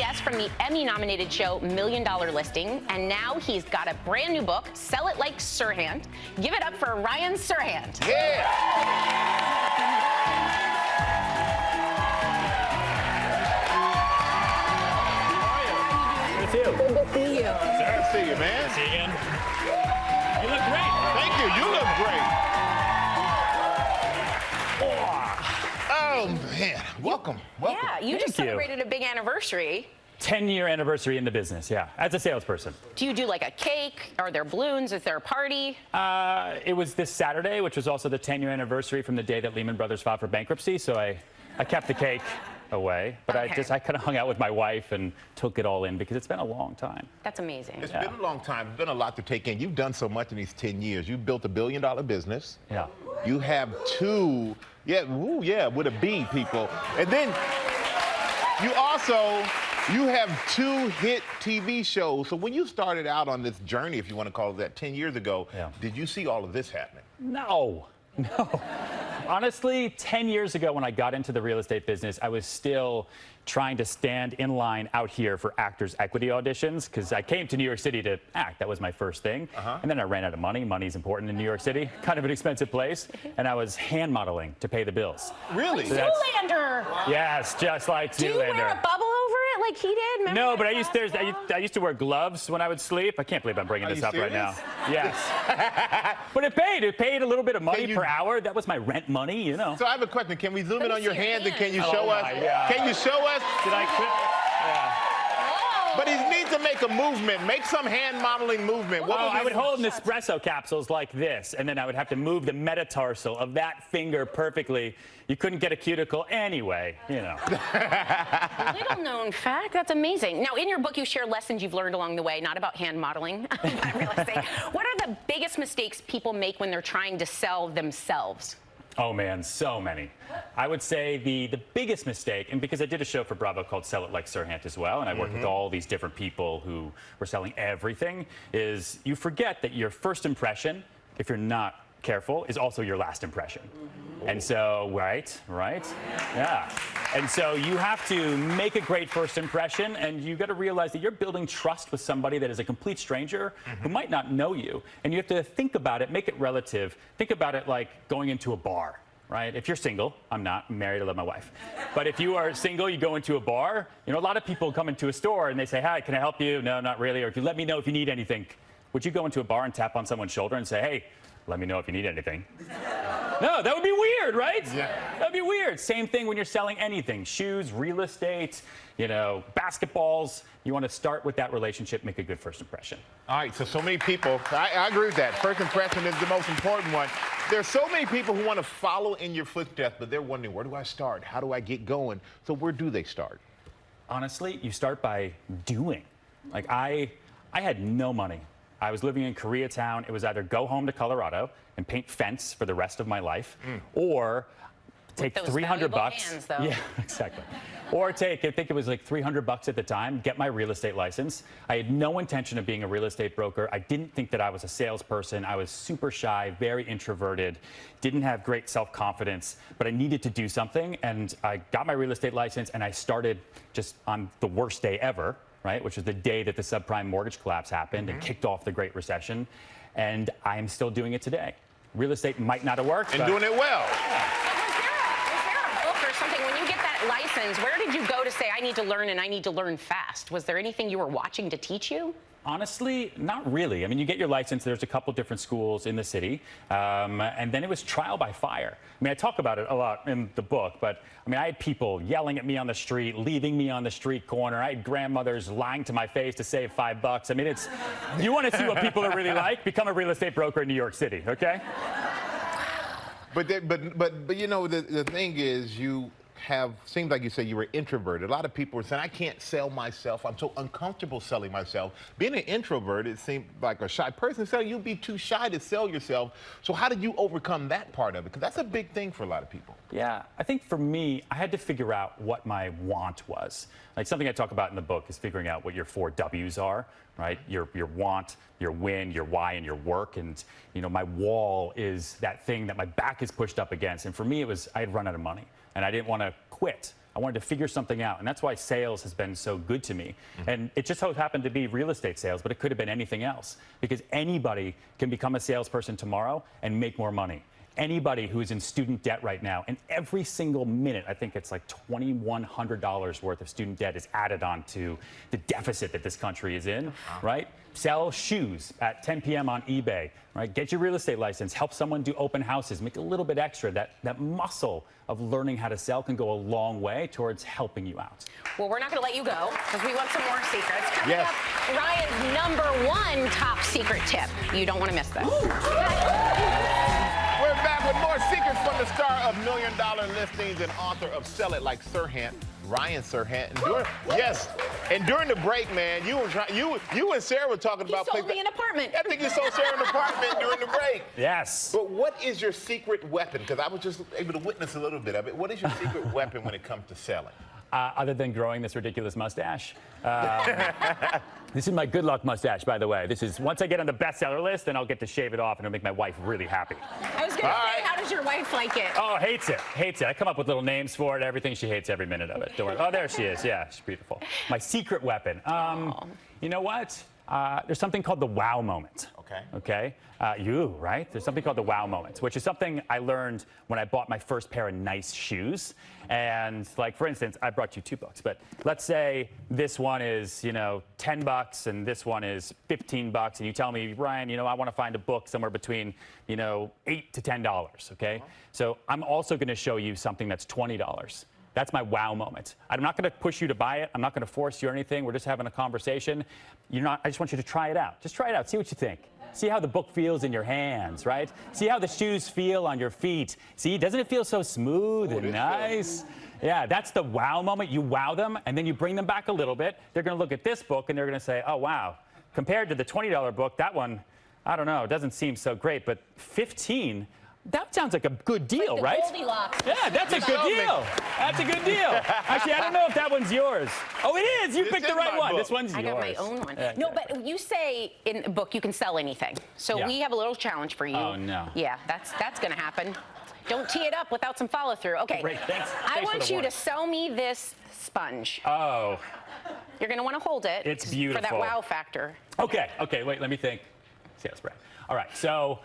guest from the Emmy-nominated show $1 Million Listing, and now he's got a brand new book, Sell It Like Serhant. Give it up for Ryan Serhant. Yeah! Good to see you. Good to see you, man. Good to see you again. You look great. Thank you. You look great. Oh, man. Welcome. Yeah, you just Thank you. celebrated a big anniversary. 10-year anniversary in the business, yeah, as a salesperson. Do you do like a cake? Are there balloons? Is there a party? It was this Saturday, which was also the 10-year anniversary from the day that Lehman Brothers filed for bankruptcy, so I kept the cake away, but Okay. I kind of hung out with my wife and took it all in because it's been a long time. That's amazing. It's been a long time. It's been a lot to take in. You've done so much in these 10 years. You've built $1 billion business. Yeah. You have two, with a B, people. And then you have 2 hit TV shows. So when you started out on this journey, if you want to call it that, 10 years ago, did you see all of this happening? No. Honestly, 10 years ago when I got into the real estate business, I was still trying to stand in line out here for Actors Equity auditions because I came to New York City to act. That was my first thing. And then I ran out of money. Money's important in New York City, kind of an expensive place. And I was hand modeling to pay the bills. Really? So Zoolander! Yes, just like Do you wear a Zoolander. bubble over it like he did? Remember No, that but class? I used to wear gloves when I would sleep. I can't believe I'm bringing Are this you up right now. serious? Yes. But it paid a little bit of money Can you- per hour. That was my rent money, you know. So I have a question. Can we zoom in me on your see your hands and can you hands. show Oh us? my God. Can you show us? Did I quit? Yeah. But he needs to make a movement. Make some hand modeling movement. What Oh, was I he- would hold Nespresso capsules like this, and then I would have to move the metatarsal of that finger perfectly. You couldn't get a cuticle anyway, you know. Little known fact. That's amazing. Now, in your book, you share lessons you've learned along the way, not about hand modeling, but real estate. What are the biggest mistakes people make when they're trying to sell themselves? Oh man, so many. I would say the biggest mistake, and because I did a show for Bravo called Sell It Like Serhant as well, and I worked with all these different people who were selling everything, is you forget that your first impression, if you're not careful, is also your last impression. And so, right, yeah. And so you have to make a great first impression, and you got to realize that you're building trust with somebody that is a complete stranger who might not know you. And you have to think about it, make it relative. Think about it like going into a bar, right? If you're single, I'm not, I'm married, I love my wife. But if you are single, you go into a bar, you know, a lot of people come into a store and they say, hi, can I help you? No, not really. Or if you let me know if you need anything. Would you go into a bar and tap on someone's shoulder and say, hey, let me know if you need anything? No, that would be weird, right? Yeah. That would be weird. Same thing when you're selling anything, shoes, real estate, you know, basketballs. You want to start with that relationship, make a good first impression. All right, so many people, I agree with that. First impression is the most important one. There's so many people who want to follow in your footsteps, but they're wondering, where do I start? How do I get going? So where do they start? Honestly, you start by doing. Like I had no money. I was living in Koreatown. It was either go home to Colorado and paint fence for the rest of my life, or take those 300 valuable bucks. hands, though. Yeah, exactly. Or take, I think it was like 300 bucks at the time, get my real estate license. I had no intention of being a real estate broker. I didn't think that I was a salesperson. I was super shy, very introverted, didn't have great self-confidence, but I needed to do something. And I got my real estate license and I started just on the worst day ever, right? Which was the day that the subprime mortgage collapse happened and kicked off the Great Recession. And I am still doing it today. Real estate might not have worked. And doing it well. Was there a book or something? When you get that license, where did you go to say, I need to learn and I need to learn fast? Was there anything you were watching to teach you? Honestly, not really. I mean, you get your license, there's a couple different schools in the city, and then it was trial by fire. I mean, I talk about it a lot in the book, but I mean, I had people yelling at me on the street, leaving me on the street corner. I had grandmothers lying to my face to save $5. I mean, it's, you want to see what people are really like? Become a real estate broker in New York City, okay? But you know, the thing is, you seems like you said you were introverted. A lot of people are saying, I can't sell myself. I'm so uncomfortable selling myself. Being an introvert, it seemed like a shy person saying you'd be too shy to sell yourself. So how did you overcome that part of it? Because that's a big thing for a lot of people. Yeah, I think for me, I had to figure out what my want was. Like something I talk about in the book is figuring out what your 4 W's are, right? Your want, your win, your why, and your work. And, you know, my wall is that thing that my back is pushed up against. And for me, it was I had run out of money. And I didn't want to quit. I wanted to figure something out, and that's why sales has been so good to me. And it just so happened to be real estate sales, but it could have been anything else, because anybody can become a salesperson tomorrow and make more money. Anybody who's in student debt right now, and every single minute, I think it's like $2,100 worth of student debt is added on to the deficit that this country is in, right? Sell shoes at 10 p.m. on eBay, right? Get your real estate license, help someone do open houses, make a little bit extra. That muscle of learning how to sell can go a long way towards helping you out. Well, we're not going to let you go because we want some more secrets. Coming Yes. up, Ryan's #1 top secret tip. You don't want to miss this. We're back with more secrets from the star of $1 Million Listings and author of Sell It Like Serhant, Ryan Serhant. And during the break, man, you and Sarah were talking about. He sold me an apartment. I think you sold Sarah an apartment during the break. Yes. But what is your secret weapon? Because I was just able to witness a little bit of it. What is your secret weapon when it comes to selling? Other than growing this ridiculous mustache. This is my good luck mustache, by the way. This is, once I get on the bestseller list, then I'll get to shave it off and it'll make my wife really happy. I was going to say, how does your wife like it? Oh, hates it. Hates it. I come up with little names for it, everything. She hates every minute of it. Don't worry. Oh, there she is. Yeah, she's beautiful. My secret weapon. You know what? There's something called the wow moment. Okay? Right? There's something called the wow moment, which is something I learned when I bought my first pair of nice shoes. And like, for instance, I brought you 2 books, but let's say this one is, $10 and this one is $15, and you tell me, Ryan, I want to find a book somewhere between, $8 to $10, okay? So I'm also going to show you something that's $20. That's my wow moment. I'm not going to push you to buy it. I'm not going to force you or anything. We're just having a conversation. I just want you to try it out. Just try it out. See what you think. See how the book feels in your hands, right? See how the shoes feel on your feet. See, doesn't it feel so smooth and nice? Yeah, that's the wow moment. You wow them, and then you bring them back a little bit. They're going to look at this book, and they're going to say, oh, wow. Compared to the $20 book, that one, I don't know, doesn't seem so great, but $15, that sounds like a good deal, like right? Goldilocks. Yeah, that's a good deal. That's a good deal. Actually, I don't know if that one's yours. Oh, it is. You picked the right one. This one's yours. I got my own one. Yeah, no, but you say in the book you can sell anything. So we have a little challenge for you. Oh, no. Yeah, that's going to happen. Don't tee it up without some follow through. Okay. Great, thanks. I want you to sell me this sponge. Oh. You're going to want to hold it. It's beautiful. For that wow factor. Okay, wait, let me think. Sales break. All right, so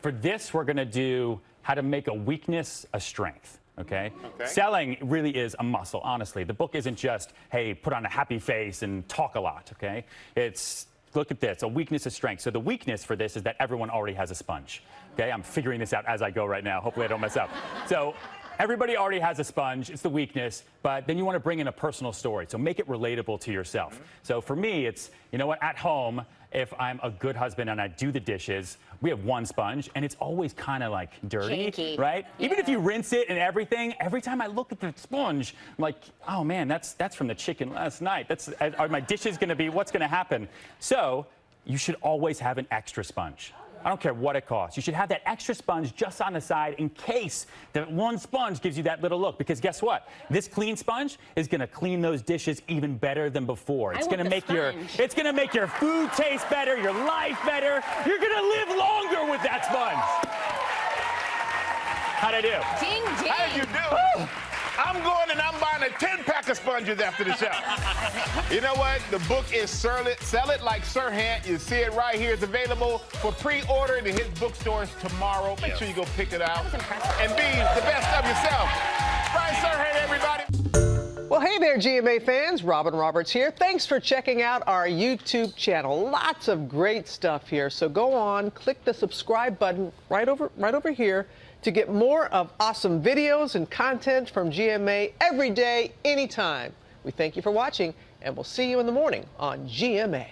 for this, we're going to do how to make a weakness a strength. Okay? Selling really is a muscle, honestly. The book isn't just, hey, put on a happy face and talk a lot, okay? It's, look at this, a weakness is strength. So the weakness for this is that everyone already has a sponge. Okay? I'm figuring this out as I go right now. Hopefully I don't mess up. So everybody already has a sponge. It's the weakness. But then you want to bring in a personal story. So make it relatable to yourself. So for me, it's, at home, if I'm a good husband and I do the dishes, we have one sponge, and it's always kind of like dirty, Janky. right? Yeah. Even if you rinse it and everything, every time I look at the sponge, I'm like, oh man, that's from the chicken last night. Are my dishes going to be, what's going to happen? So you should always have an extra sponge. I don't care what it costs. You should have that extra sponge just on the side in case that one sponge gives you that little look. Because guess what? This clean sponge is going to clean those dishes even better than before. It's going to make your food taste better, your life better. You're going to live longer with that sponge. How'd I do? Ding, ding. How did you do? I'm going and I'm buying a 10-pack of sponges after the show. You know what? The book is Sell It Like Serhant. You see it right here. It's available for pre-order in his bookstores tomorrow. Make sure you go pick it out. And be the best of yourself. Ryan Serhant, everybody. Well, hey there, GMA fans. Robin Roberts here. Thanks for checking out our YouTube channel. Lots of great stuff here. So go on, click the subscribe button right over here to get more of awesome videos and content from GMA every day, anytime. We thank you for watching, and we'll see you in the morning on GMA.